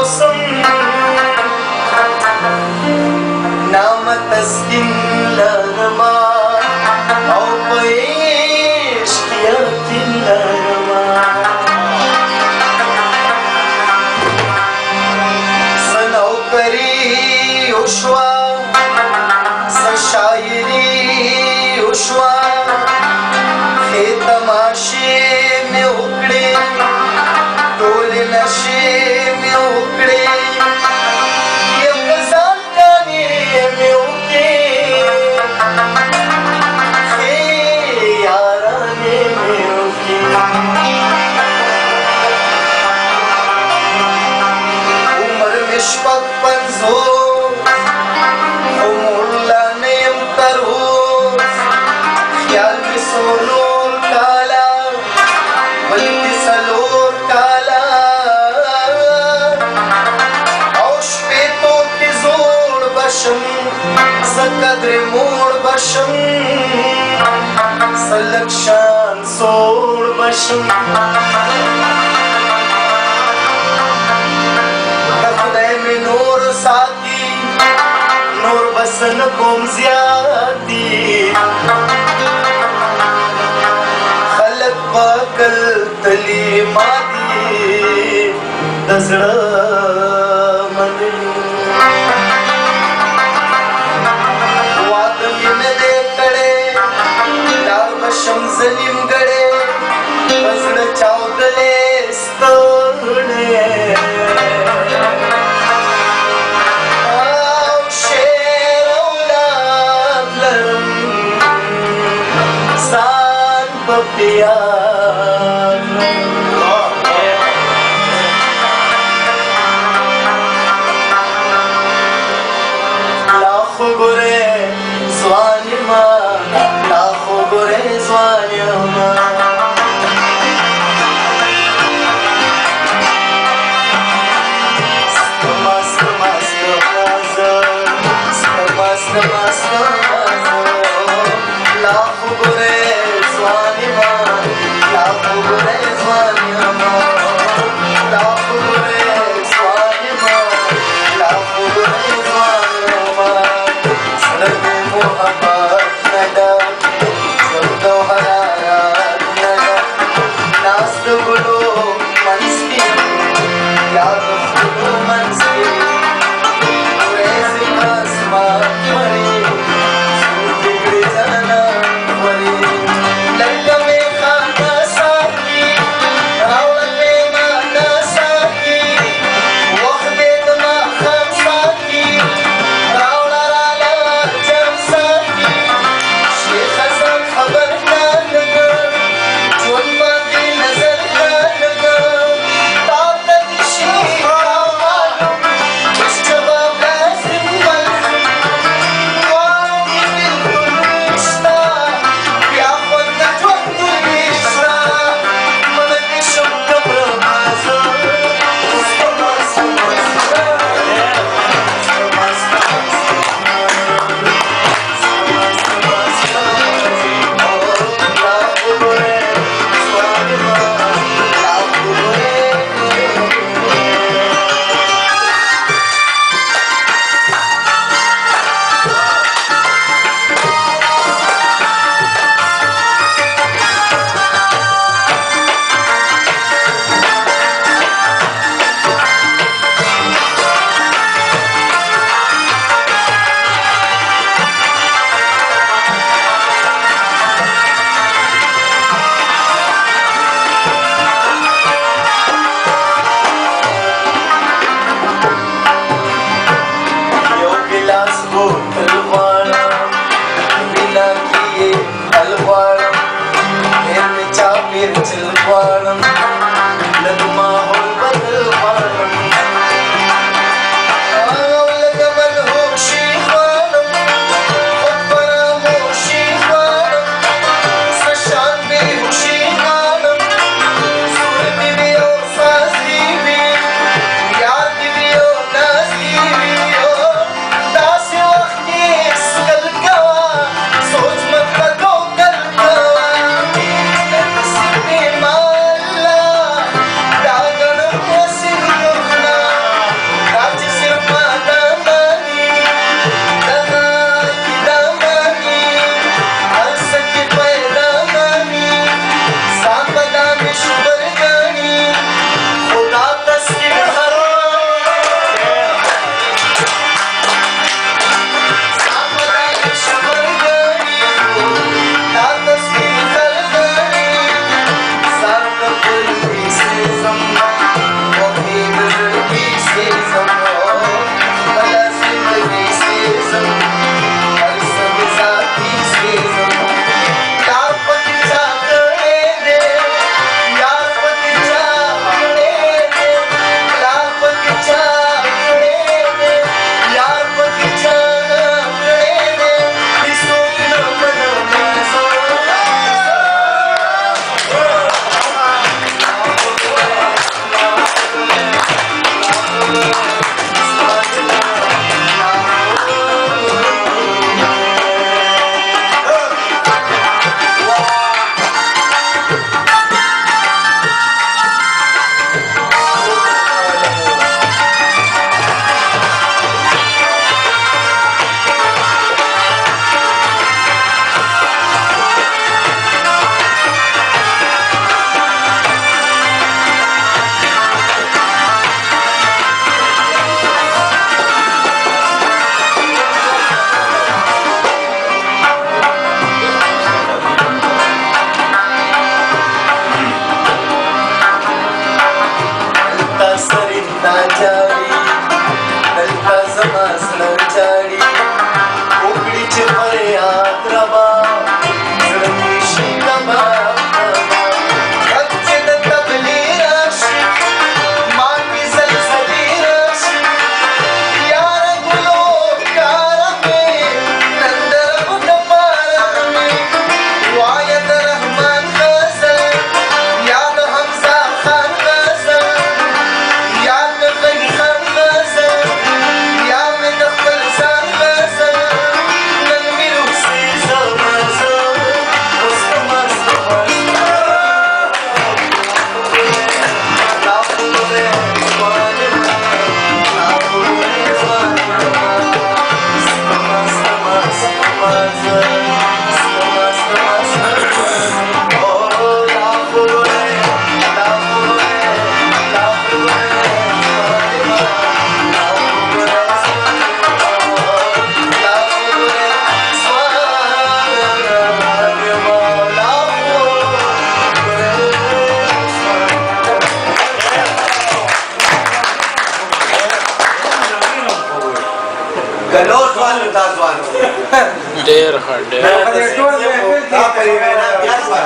اوسم نام تسکین لرما او په عشق یقین لرما زه نوکري وشوه زه شاعري وشوه ښې تماشې مې وکړې ټولې نشې مې وکړې یو ځان کانې مې وکړې ښې یارانې مې وکړې عمر مې شپږ پنځوس خو مولا نه یم تر اوس خیال مې څو نور کاله بلکې څلور کاله او شپېتو کې زوړ به شم زه قدرې موړ به شم زه لږ شان سوړ به شم که خدای مې نور ساتي نور به څه نه کوم زیات دي خلک به کلتلي ماتي د زړه منلي واده مې نه دی کړی لاړ به شم زه نیمګړی په زړه چاودلی ستړی لا خو ګورې ځوان یما لا خو ګورې ځوان یما ستما ستما ستما زه ستما ستما ستما زه لا خو ګورې ځوان یما لا خو ګورې ځوان یما لا خو ګورې ځوان یما لا خو ګورې ځوان یما زړه مې محبت نه ډک زړه او حرارت نه ډک ناز د ګلو منځ کې یاد د ګلو منځ کې ورېځې په اسمان مړې څو ټیکرې ځانه ورې زما زړه جاړي وکړي چې فریاد ربا زړه مې شي کباب غږ چې د تبلې راشي ما کې زلزلې راشي یاره ګلو پیاره مې نندره ګډماره مې وایه د رحمان غزل یا د حمزه خان غزل یا د غني خان غزل یا مې د خپل ځان غزل نن مې روسي زما زه اوس کما زما لا خبره ځوانه لا خبره ځوانه زما زما زما زه زما زما زما او لا خبره لا خبره لا خبره Ganor ځوان دا ځوان ډېر ښه ډېر دا پرې وینا بیا ځوان